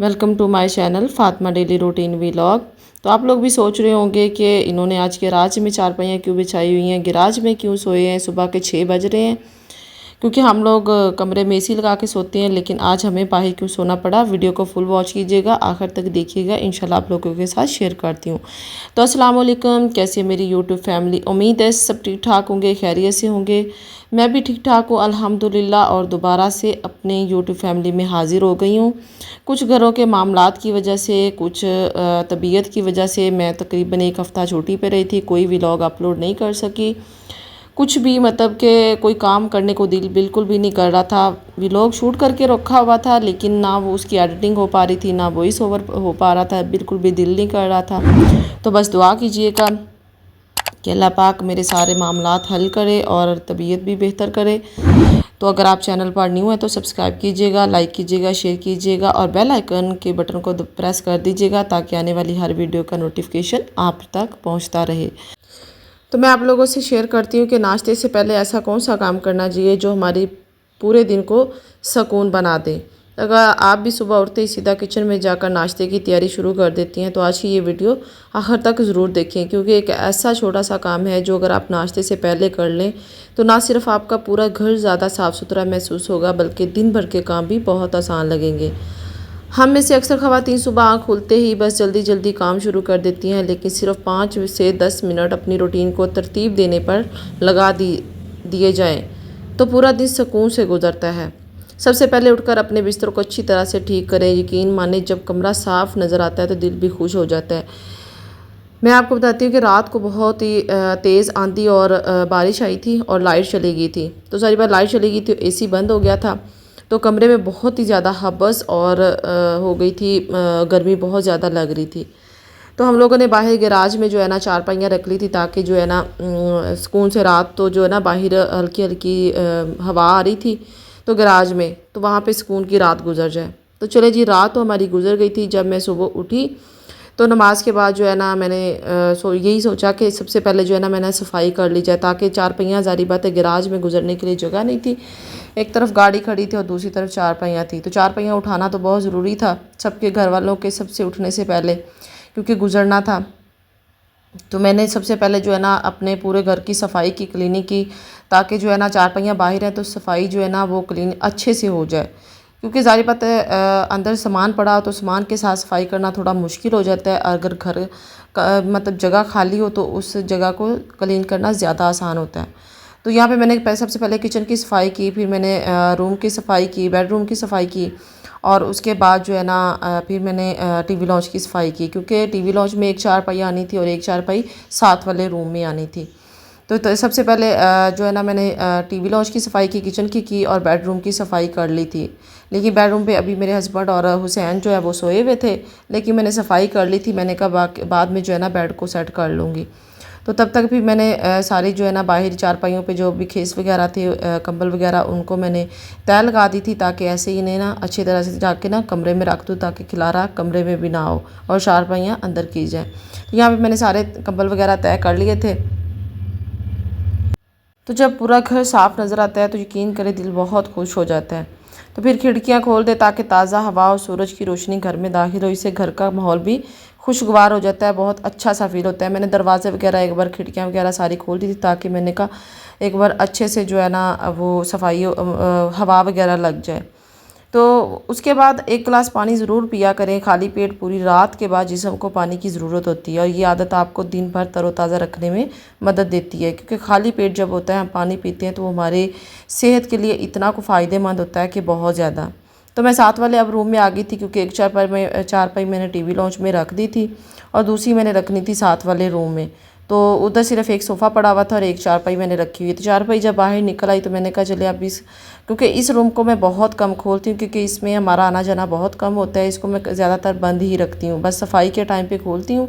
Welcome to my channel Fatima daily routine vlog. तो आप लोग भी सोच रहे होंगे कि इन्होंने आज गैराज में चारपाइयाँ क्यों बिछाई हुई हैं, गैराज में क्यों सोए हैं। सुबह के 6 बज रहे हैं क्योंकि हम लोग कमरे में एसी लगा के सोते हैं, लेकिन आज हमें बाहर क्यों सोना पड़ा। वीडियो को फुल वॉच कीजिएगा, आखिर तक देखिएगा, इंशाल्लाह आप लोगों के साथ शेयर करती हूँ। तो अस्सलाम वालेकुम, कैसे मेरी यूट्यूब फैमिली। उम्मीद है सब ठीक ठाक होंगे, खैरियत से होंगे। मैं भी ठीक ठाक हूँ अल्हम्दुलिल्लाह, और दोबारा से अपने यूट्यूब फैमिली में हाज़िर हो गई हूँ। कुछ घरों के मामलात की वजह से, कुछ तबीयत की वजह से मैं तकरीबन एक हफ़्ता छुट्टी पे रही थी, कोई व्लॉग अपलोड नहीं कर सकी। कुछ भी मतलब कि कोई काम करने को दिल बिल्कुल भी नहीं कर रहा था। व्लॉग शूट करके रखा हुआ था, लेकिन ना वो उसकी एडिटिंग हो पा रही थी, ना वॉइस ओवर हो पा रहा था, बिल्कुल भी दिल नहीं कर रहा था। तो बस दुआ कीजिएगा कि अल्लाह पाक मेरे सारे मामलात हल करे और तबीयत भी बेहतर करे। तो अगर आप चैनल पर न्यू हैं तो सब्सक्राइब कीजिएगा, लाइक कीजिएगा, शेयर कीजिएगा और बेल आइकन के बटन को प्रेस कर दीजिएगा ताकि आने वाली हर वीडियो का नोटिफिकेशन आप तक पहुंचता रहे। तो मैं आप लोगों से शेयर करती हूँ कि नाश्ते से पहले ऐसा कौन सा काम करना चाहिए जो हमारी पूरे दिन को सुकून बना दे। अगर आप भी सुबह उठते ही सीधा किचन में जाकर नाश्ते की तैयारी शुरू कर देती हैं तो आज की ये वीडियो आखिर तक ज़रूर देखें, क्योंकि एक ऐसा छोटा सा काम है जो अगर आप नाश्ते से पहले कर लें तो ना सिर्फ आपका पूरा घर ज़्यादा साफ़ सुथरा महसूस होगा, बल्कि दिन भर के काम भी बहुत आसान लगेंगे। हम में से अक्सर ख़वातीन सुबह आँख खुलते ही बस जल्दी जल्दी काम शुरू कर देती हैं, लेकिन सिर्फ 5 से 10 मिनट अपनी रूटीन को तरतीब देने पर लगा दिए जाएं तो पूरा दिन सुकून से गुजरता है। सबसे पहले उठकर अपने बिस्तर को अच्छी तरह से ठीक करें। यकीन माने जब कमरा साफ़ नज़र आता है तो दिल भी खुश हो जाता है। मैं आपको बताती हूँ कि रात को बहुत ही तेज़ आंधी और बारिश आई थी और लाइट चली गई थी। तो सारी बार लाइट चली गई थी, एसी बंद हो गया था, तो कमरे में बहुत ही ज़्यादा हबस और हो गई थी, गर्मी बहुत ज़्यादा लग रही थी। तो हम लोगों ने बाहर गैराज में जो है ना चारपाइयाँ रख ली थी ताकि जो है ना सुकून से रात तो जो है ना बाहर हल्की हल्की हवा आ रही थी तो गैराज में, तो वहाँ पे सुकून की रात गुजर जाए। तो चले जी, रात तो हमारी गुजर गई थी। जब मैं सुबह उठी तो नमाज के बाद जो है ना मैंने यही सोचा कि सबसे पहले जो है ना मैंने सफाई कर ली जाए, ताकि चारपाइयाँ ज़ारी बात है गैराज में गुजरने के लिए जगह नहीं थी। एक तरफ गाड़ी खड़ी थी और दूसरी तरफ चारपाइयाँ थी, तो चारपाइयाँ उठाना तो बहुत ज़रूरी था सबके घर वालों के सबसे उठने से पहले, क्योंकि गुजरना था। तो मैंने सबसे पहले जो है ना अपने पूरे घर की सफाई की, क्लीनिंग की, ताकि जो है ना चारपाइयाँ बाहर हैं तो सफाई जो है ना वो क्लीन अच्छे से हो जाए। क्योंकि ज़ाहिर बात है अंदर सामान पड़ा हो तो सामान के साथ सफाई करना थोड़ा मुश्किल हो जाता है। अगर घर का मतलब जगह खाली हो तो उस जगह को क्लीन करना ज़्यादा आसान होता है। तो यहाँ पे मैंने सबसे पहले किचन की सफाई की, फिर मैंने रूम की सफाई की, बेडरूम की सफाई की, और उसके बाद जो है ना फिर मैंने टीवी लॉन्च की सफाई की, क्योंकि टीवी लॉन्च में एक चारपाई आनी थी और एक चारपाई साथ वाले रूम में आनी थी। तो सबसे पहले जो है ना मैंने टीवी लॉन्च की सफाई की, किचन की और बेडरूम की सफाई कर ली थी। लेकिन बेडरूम पे अभी मेरे हस्बैंड और हुसैन जो है वो सोए हुए थे, लेकिन मैंने सफाई कर ली थी। मैंने कहा बाद में जो है ना बेड को सेट कर लूँगी। तो तब तक भी मैंने सारी जो है ना बाहर चारपाइयों पे जो भी खेस वगैरह थे, कंबल वगैरह, उनको मैंने तय लगा दी थी, ताकि ऐसे ही इन्हें ना अच्छी तरह से जाके ना कमरे में रख दूँ, ताकि खिलारा कमरे में भी ना हो और चारपाइयाँ अंदर की जाए। तो यहाँ पे मैंने सारे कंबल वगैरह तय कर लिए थे। तो जब पूरा घर साफ़ नज़र आता है तो यकीन करें दिल बहुत खुश हो जाता है। तो फिर खिड़कियाँ खोल दे ताकि ताज़ा हवा और सूरज की रोशनी घर में दाखिल हो, इससे घर का माहौल भी खुशगवार हो जाता है, बहुत अच्छा सा फील होता है। मैंने दरवाज़े वगैरह एक बार, खिड़कियाँ वगैरह सारी खोल दी थी, ताकि मैंने कहा एक बार अच्छे से जो है ना वो सफाई हवा वगैरह लग जाए। तो उसके बाद एक गिलास पानी ज़रूर पिया करें खाली पेट। पूरी रात के बाद जिस्म को पानी की ज़रूरत होती है और ये आदत आपको दिन भर तरोताज़ा रखने में मदद देती है, क्योंकि खाली पेट जब होता है हम पानी पीते हैं तो वो हमारे सेहत के लिए इतना को फ़ायदेमंद होता है कि बहुत ज़्यादा। तो मैं साथ वाले अब रूम में आ गई थी, क्योंकि एक चारपाई मैंने टीवी लॉन्च में रख दी थी और दूसरी मैंने रखनी थी साथ वाले रूम में। तो उधर सिर्फ एक सोफ़ा पड़ा हुआ था और एक चारपाई मैंने रखी हुई थी। चारपाई जब बाहर निकल आई तो मैंने कहा चले अब क्योंकि इस रूम को मैं बहुत कम खोलती हूँ, क्योंकि इसमें हमारा आना जाना बहुत कम होता है। इसको मैं ज़्यादातर बंद ही रखती हूँ, बस सफाई के टाइम पे खोलती हूँ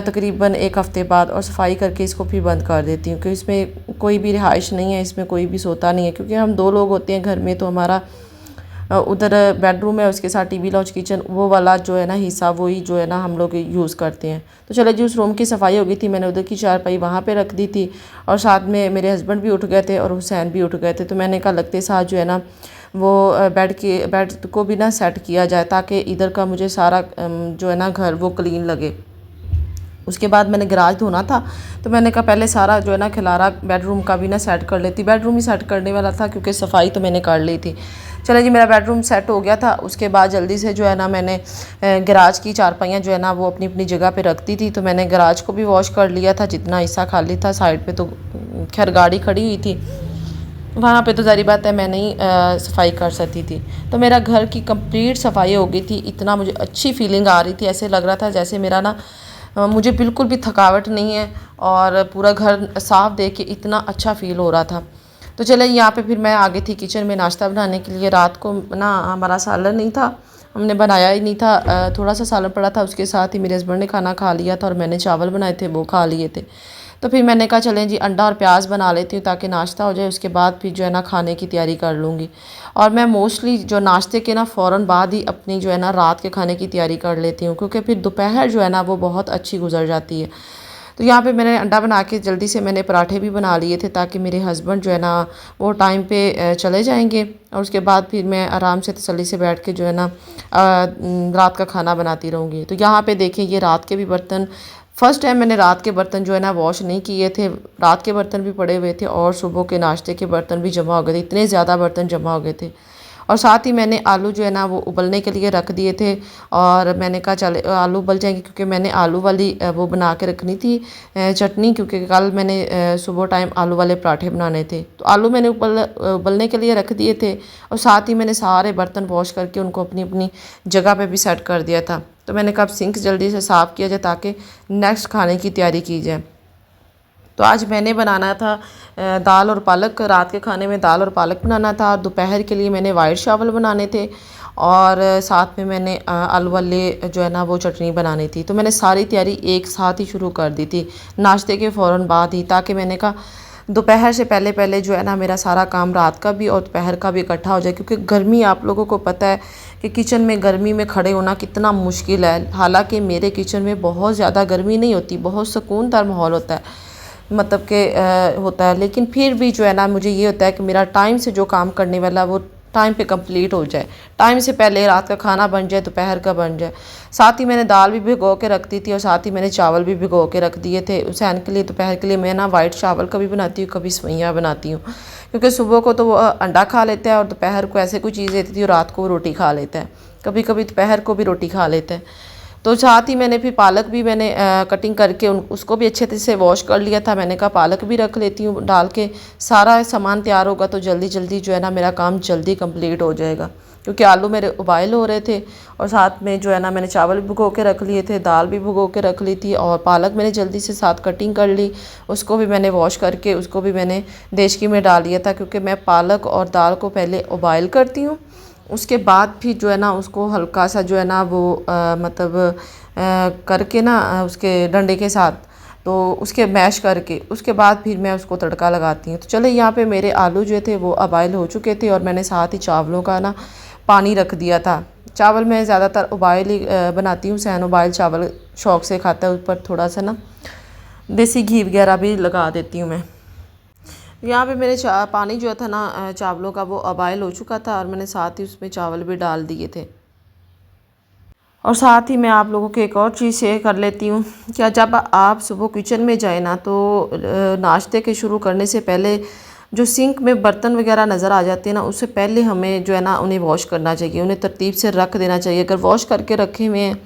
तकरीबन एक हफ़्ते बाद, और सफाई करके इसको फिर बंद कर देती हूँ, क्योंकि इसमें कोई भी रिहाइश नहीं है, इसमें कोई भी सोता नहीं है। क्योंकि हम 2 लोग होते हैं घर में, तो हमारा उधर बेडरूम है, उसके साथ टीवी लॉन्च, किचन, वो वाला जो है ना हिस्सा वही जो है ना हम लोग यूज़ करते हैं। तो चलो जी, उस रूम की सफाई हो गई थी। मैंने उधर की चारपाई वहाँ पे रख दी थी और साथ में मेरे हस्बैंड भी उठ गए थे और हुसैन भी उठ गए थे। तो मैंने कहा लगते साथ जो है ना वो बेड को भी ना सेट किया जाए, ताकि इधर का मुझे सारा जो है ना घर वो क्लीन लगे। उसके बाद मैंने गराज धोना था, तो मैंने कहा पहले सारा जो है ना खिलारा बेडरूम का भी ना सेट कर लेती। बेडरूम ही सेट करने वाला था क्योंकि सफाई तो मैंने कर ली थी। चले जी, मेरा बेडरूम सेट हो गया था। उसके बाद जल्दी से जो है ना मैंने गराज की चारपाइयाँ जो है ना वो अपनी अपनी जगह पे रखती थी, तो मैंने गराज को भी वॉश कर लिया था। जितना हिस्सा खाली था साइड पे, तो खैर गाड़ी खड़ी हुई थी वहाँ पे, तो ज़ाहिर बात है मैं नहीं सफाई कर सकती थी। तो मेरा घर की कंप्लीट सफाई हो गई थी। इतना मुझे अच्छी फीलिंग आ रही थी, ऐसे लग रहा था जैसे मेरा ना मुझे बिल्कुल भी थकावट नहीं है और पूरा घर साफ़ देख के इतना अच्छा फ़ील हो रहा था। तो चले यहाँ पे फिर मैं आ गई थी किचन में नाश्ता बनाने के लिए। रात को ना हमारा सालन नहीं था, हमने बनाया ही नहीं था, थोड़ा सा सालन पड़ा था। उसके साथ ही मेरे हस्बैंड ने खाना खा लिया था और मैंने चावल बनाए थे वो खा लिए थे। तो फिर मैंने कहा चलें जी अंडा और प्याज बना लेती हूँ ताकि नाश्ता हो जाए, उसके बाद फिर जो है ना खाने की तैयारी कर लूँगी। और मैं मोस्टली जो नाश्ते के ना फ़ौरन बाद ही अपनी जो है ना रात के खाने की तैयारी कर लेती हूँ, क्योंकि फिर दोपहर जो है ना वो बहुत अच्छी गुजर जाती है। तो यहाँ पे मैंने अंडा बना के जल्दी से मैंने पराठे भी बना लिए थे, ताकि मेरे हस्बैंड जो है ना वो टाइम पे चले जाएंगे और उसके बाद फिर मैं आराम से तसल्ली से बैठ के जो है ना रात का खाना बनाती रहूँगी। तो यहाँ पे देखें ये रात के भी बर्तन, फर्स्ट टाइम मैंने रात के बर्तन जो है ना वॉश नहीं किए थे। रात के बर्तन भी पड़े हुए थे और सुबह के नाश्ते के बर्तन भी जमा हो गए थे, इतने ज़्यादा बर्तन जमा हो गए थे। और साथ ही मैंने आलू जो है ना वो उबलने के लिए रख दिए थे और मैंने कहा चले आलू उबल जाएंगे, क्योंकि मैंने आलू वाली वो बना के रखनी थी चटनी, क्योंकि कल मैंने सुबह टाइम आलू वाले पराठे बनाने थे। तो आलू मैंने उबलने के लिए रख दिए थे और साथ ही मैंने सारे बर्तन वॉश करके उनको अपनी अपनी जगह पे भी सेट कर दिया था। तो मैंने कहा सिंक जल्दी से साफ़ किया जाए ताकि नेक्स्ट खाने की तैयारी की जाए। तो आज मैंने बनाना था दाल और पालक। रात के खाने में दाल और पालक बनाना था और दोपहर के लिए मैंने वाइट चावल बनाने थे और साथ में मैंने आलू वाले जो है ना वो चटनी बनानी थी। तो मैंने सारी तैयारी एक साथ ही शुरू कर दी थी नाश्ते के फ़ौरन बाद ही, ताकि मैंने कहा दोपहर से पहले पहले जो है ना मेरा सारा काम रात का भी और दोपहर का भी इकट्ठा हो जाए। क्योंकि गर्मी आप लोगों को पता है कि किचन में गर्मी में खड़े होना कितना मुश्किल है। हालांकि मेरे किचन में बहुत ज़्यादा गर्मी नहीं होती, बहुत सुकूनदार माहौल होता है, मतलब के होता है, लेकिन फिर भी जो है ना मुझे ये होता है कि मेरा टाइम से जो काम करने वाला वो टाइम पे कंप्लीट हो जाए, टाइम से पहले रात का खाना बन जाए, दोपहर का बन जाए। साथ ही मैंने दाल भी भिगो के रख दी थी और साथ ही मैंने चावल भी भिगो के रख दिए थे हुसैन के लिए। दोपहर के लिए मैं ना वाइट चावल कभी बनाती हूँ, कभी सवैयाँ बनाती हूँ, क्योंकि सुबह को तो वो अंडा खा लेता है और दोपहर को ऐसे कोई चीज़ देती थी और रात को वो रोटी खा लेता है, कभी कभी दोपहर को भी रोटी खा लेता है। तो साथ ही मैंने फिर पालक भी मैंने कटिंग करके उसको भी अच्छे से वॉश कर लिया था। मैंने कहा पालक भी रख लेती हूँ डाल के, सारा सामान तैयार होगा तो जल्दी जल्दी जो है ना मेरा काम जल्दी कंप्लीट हो जाएगा। क्योंकि आलू मेरे उबाइल हो रहे थे और साथ में जो है ना मैंने चावल भी भिगो के रख लिए थे, दाल भी भिगो के रख ली थी और पालक मैंने जल्दी से साथ कटिंग कर ली। उसको भी मैंने वॉश करके उसको भी मैंने देचकी में डाल दिया था, क्योंकि मैं पालक और दाल को पहले उबाइल करती हूँ, उसके बाद फिर जो है ना उसको हल्का सा जो है ना वो मतलब करके ना उसके डंडे के साथ तो उसके मैश करके उसके बाद फिर मैं उसको तड़का लगाती हूँ। तो चले यहाँ पे मेरे आलू जो थे वो उबाइल हो चुके थे और मैंने साथ ही चावलों का ना पानी रख दिया था। चावल मैं ज़्यादातर उबाइल ही बनाती हूँ, सैन उबाइल चावल शौक़ से खाता है, ऊपर थोड़ा सा ना देसी घी वगैरह भी लगा देती हूँ मैं। यहाँ पे मेरे पानी जो था ना चावलों का वो उबाइल हो चुका था और मैंने साथ ही उसमें चावल भी डाल दिए थे। और साथ ही मैं आप लोगों को एक और चीज़ शेयर कर लेती हूँ, क्या जब आप सुबह किचन में जाए ना तो नाश्ते के शुरू करने से पहले जो सिंक में बर्तन वगैरह नज़र आ जाते हैं ना, उससे पहले हमें जो है ना उन्हें वॉश करना चाहिए, उन्हें तरतीब से रख देना चाहिए। अगर वॉश करके रखे हुए हैं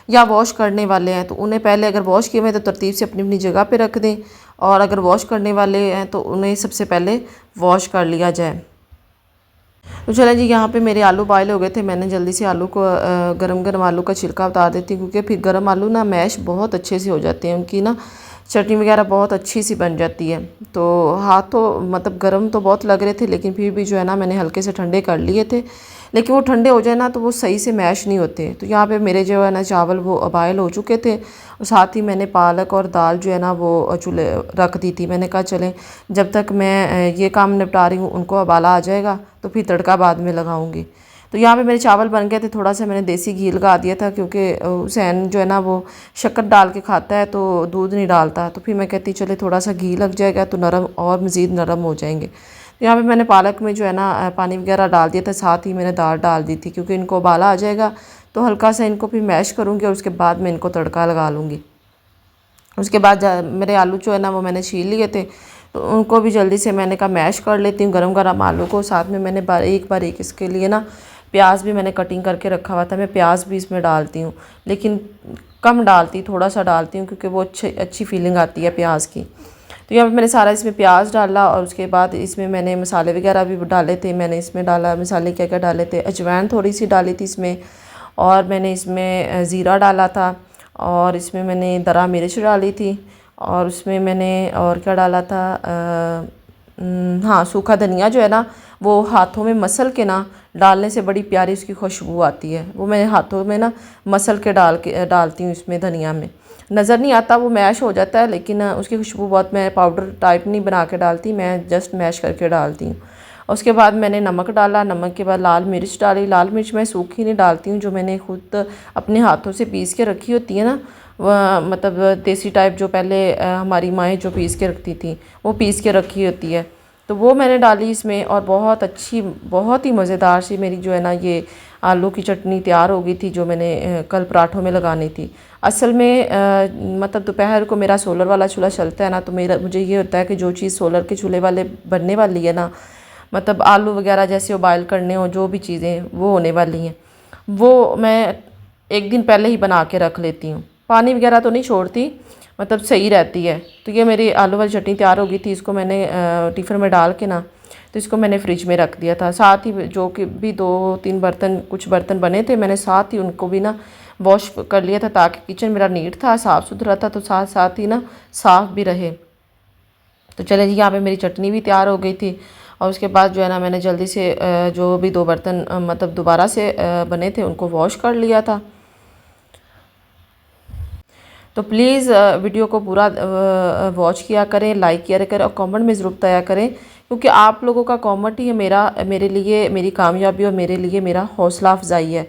या वॉश करने वाले हैं तो उन्हें पहले, अगर वॉश किए हुए हैं तो तरतीब से अपनी अपनी जगह पे रख दें, और अगर वॉश करने वाले हैं तो उन्हें सबसे पहले वॉश कर लिया जाए। तो चलें जी, यहाँ पे मेरे आलू बॉयल हो गए थे। मैंने जल्दी से आलू को गरम गरम आलू का छिलका उतार देती हूँ, क्योंकि फिर गरम आलू ना मैश बहुत अच्छे से हो जाते हैं, उनकी ना चटनी वगैरह बहुत अच्छी सी बन जाती है। तो हाथ तो मतलब गरम तो बहुत लग रहे थे, लेकिन फिर भी जो है ना मैंने हल्के से ठंडे कर लिए थे, लेकिन वो ठंडे हो जाए ना तो वो सही से मैश नहीं होते। तो यहाँ पे मेरे जो है ना चावल वो उबाइल हो चुके थे और साथ ही मैंने पालक और दाल जो है ना वो चूल्हे रख दी थी। मैंने कहा चलें जब तक मैं ये काम निपटा रही हूँ उनको उबाला आ जाएगा तो फिर तड़का बाद में लगाऊंगी। तो यहाँ पे मेरे चावल बन गए थे। थोड़ा सा मैंने देसी घी लगा दिया था, क्योंकि हुसैन जो है ना वो शक्कर डाल के खाता है तो दूध नहीं डालता। तो फिर मैं कहती चले थोड़ा सा घी लग जाएगा तो नरम और मज़ीद नरम हो जाएंगे। यहाँ पे मैंने पालक में जो है ना पानी वगैरह डाल दिया था, साथ ही मैंने दाल डाल दी थी क्योंकि इनको उबाला आ जाएगा। तो हल्का सा इनको फिर मैश करूँगी और उसके बाद मैं इनको तड़का लगा लूँगी। उसके बाद मेरे आलू जो है ना वो मैंने छील लिए थे, तो उनको भी जल्दी से मैंने कहा मैश कर लेती हूँ गरम गरम आलू को। साथ में मैंने बारीक बारीक इसके लिए ना प्याज भी मैंने कटिंग करके रखा हुआ था। मैं प्याज भी इसमें डालती हूँ, लेकिन कम डालती, थोड़ा सा डालती हूँ क्योंकि वो अच्छी फीलिंग आती है प्याज की। तो यहाँ पे मैंने सारा इसमें प्याज डाला और उसके बाद इसमें मैंने मसाले वगैरह भी डाले थे। मैंने इसमें डाला मसाले क्या क्या डाले थे, अजवाइन थोड़ी सी डाली थी इसमें, और मैंने इसमें ज़ीरा डाला था, और इसमें मैंने दरा मिर्च डाली थी, और उसमें मैंने और क्या डाला था, हाँ सूखा धनिया जो है ना वो हाथों में मसल के ना डालने से बड़ी प्यारी उसकी खुशबू आती है। वो मैं हाथों में ना मसल के डालती हूँ इसमें धनिया में। नज़र नहीं आता, वो मैश हो जाता है, लेकिन उसकी खुशबू बहुत, मैं पाउडर टाइप नहीं बना के डालती, मैं जस्ट मैश करके डालती हूँ। उसके बाद मैंने नमक डाला, नमक के बाद लाल मिर्च डाली। लाल मिर्च मैं सूखी नहीं डालती हूँ, जो मैंने खुद अपने हाथों से पीस के रखी होती है ना, वह मतलब देसी टाइप जो पहले हमारी माएँ जो पीस के रखती थी, वो पीस के रखी होती है, तो वो मैंने डाली इसमें। और बहुत अच्छी, बहुत ही मज़ेदार सी मेरी जो है ना ये आलू की चटनी तैयार हो गई थी, जो मैंने कल पराठों में लगानी थी। असल में मतलब दोपहर को मेरा सोलर वाला चूल्हा चलता है ना, तो मुझे ये होता है कि जो चीज़ सोलर के चूल्हे वाले बनने वाली है ना, मतलब आलू वगैरह जैसे उबाइल करने हो, जो भी चीज़ें वो होने वाली हैं, वो मैं एक दिन पहले ही बना के रख लेती हूँ। पानी वगैरह तो नहीं छोड़ती, मतलब सही रहती है। तो ये मेरी आलू वाली चटनी तैयार हो गई थी। इसको मैंने टिफ़िन में डाल के ना, तो इसको मैंने फ्रिज में रख दिया था। साथ ही जो कि भी 2-3 बर्तन, कुछ बर्तन बने थे, मैंने साथ ही उनको भी ना वॉश कर लिया था, ताकि किचन मेरा नीट था, साफ़ सुथरा था, तो साथ साथ ही ना साफ़ भी रहे। तो चले जी, यहाँ पे मेरी चटनी भी तैयार हो गई थी। और उसके बाद जो है ना मैंने जल्दी से जो भी 2 बर्तन मतलब दोबारा से बने थे, उनको वॉश कर लिया था। तो प्लीज़ वीडियो को पूरा वॉच किया करें, लाइक किया करें, और कमेंट में ज़रूर बताया करें, क्योंकि आप लोगों का कमेंट ही है मेरे लिए मेरी कामयाबी, और मेरे लिए मेरा हौसला अफजाई है।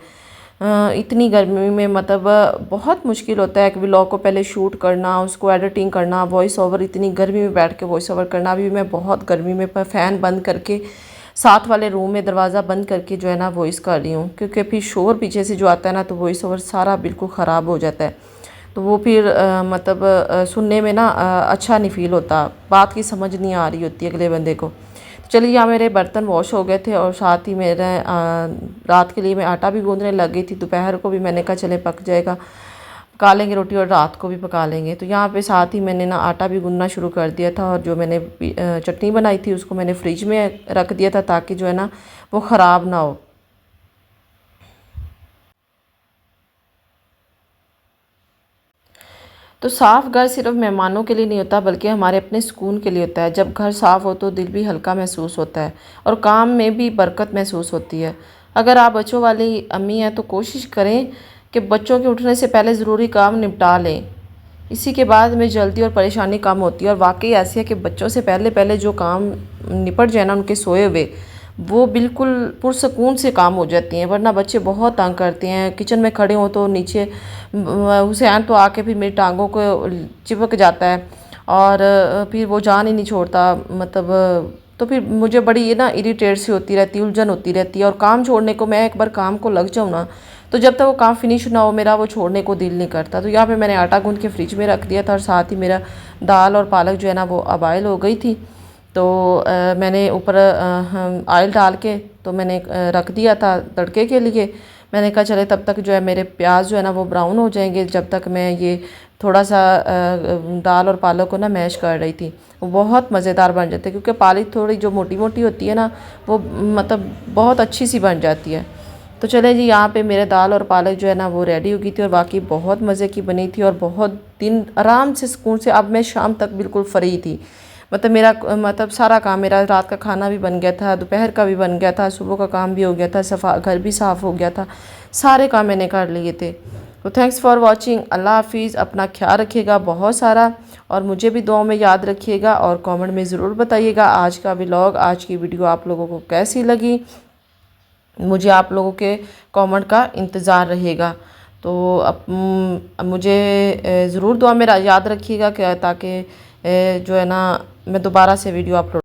इतनी गर्मी में मतलब बहुत मुश्किल होता है कि व्लॉग को पहले शूट करना, उसको एडिटिंग करना, वॉइस ओवर, इतनी गर्मी में बैठ के वॉइस ओवर करना। अभी मैं बहुत गर्मी में फ़ैन बंद करके साथ वाले रूम में दरवाज़ा बंद करके जो है ना वॉइस कर रही हूँ, क्योंकि फिर शोर पीछे से जो आता है ना, तो वॉइस ओवर सारा बिल्कुल ख़राब हो जाता है। तो वो फिर मतलब सुनने में ना अच्छा नहीं फ़ील होता, बात की समझ नहीं आ रही होती अगले बंदे को। तो चलिए, यहाँ मेरे बर्तन वॉश हो गए थे, और साथ ही मेरे रात के लिए मैं आटा भी गूँदने लग गई थी। दोपहर को भी मैंने कहा चले पक जाएगा, पका लेंगे रोटी, और रात को भी पका लेंगे। तो यहाँ पे साथ ही मैंने ना आटा भी गूँदना शुरू कर दिया था, और जो मैंने चटनी बनाई थी उसको मैंने फ्रिज में रख दिया था, ताकि जो है ना वो ख़राब ना हो। तो साफ़ घर सिर्फ मेहमानों के लिए नहीं होता, बल्कि हमारे अपने सुकून के लिए होता है। जब घर साफ़ हो तो दिल भी हल्का महसूस होता है, और काम में भी बरकत महसूस होती है। अगर आप बच्चों वाली अम्मी हैं तो कोशिश करें कि बच्चों के उठने से पहले ज़रूरी काम निपटा लें। इसी के बाद में जल्दी और परेशानी कम होती है। और वाकई ऐसी है कि बच्चों से पहले पहले जो काम निपट जाए ना उनके सोए हुए, वो बिल्कुल पुरसकून से काम हो जाती हैं। वरना बच्चे बहुत तंग करते हैं, किचन में खड़े हों तो नीचे हुसैन तो आके फिर मेरी टांगों को चिपक जाता है, और फिर वो जान ही नहीं छोड़ता, मतलब तो फिर मुझे बड़ी ये ना इरिटेट सी होती रहती है, उलझन होती रहती है। और काम छोड़ने को, मैं एक बार काम को लग जाऊँ ना, तो जब तक वो काम फिनिश ना हो मेरा वो छोड़ने को दिल नहीं करता। तो यहाँ पे मैंने आटा गूँध के फ्रिज में रख दिया था, और साथ ही मेरा दाल और पालक जो है ना वो अबाइल हो गई थी। तो मैंने ऊपर ऑयल डाल के तो मैंने रख दिया था तड़के के लिए। मैंने कहा चले तब तक जो है मेरे प्याज जो है ना वो ब्राउन हो जाएंगे, जब तक मैं ये थोड़ा सा दाल और पालक को ना मैश कर रही थी। वो बहुत मज़ेदार बन जाते हैं, क्योंकि पालक थोड़ी जो मोटी मोटी होती है ना, वो मतलब बहुत अच्छी सी बन जाती है। तो चले जी, यहाँ पे मेरे दाल और पालक जो है ना वो रेडी हो गई थी, और बाकी बहुत मज़े की बनी थी, और बहुत दिन आराम से सुकून से। अब मैं शाम तक बिल्कुल फ्री थी, मतलब मेरा मतलब सारा काम, मेरा रात का खाना भी बन गया था, दोपहर का भी बन गया था, सुबह का काम भी हो गया था, घर भी साफ़ हो गया था, सारे काम मैंने कर लिए थे। तो थैंक्स फॉर वॉचिंग। अल्लाह हाफिज़। अपना ख्याल रखिएगा बहुत सारा, और मुझे भी दुआओं में याद रखिएगा, और कमेंट में ज़रूर बताइएगा आज का व्लॉग, आज की वीडियो आप लोगों को कैसी लगी। मुझे आप लोगों के कमेंट का इंतज़ार रहेगा। तो अब मुझे ज़रूर दुआ में याद रखिएगा, क्या ताकि जो है ना मैं दोबारा से वीडियो अपलोड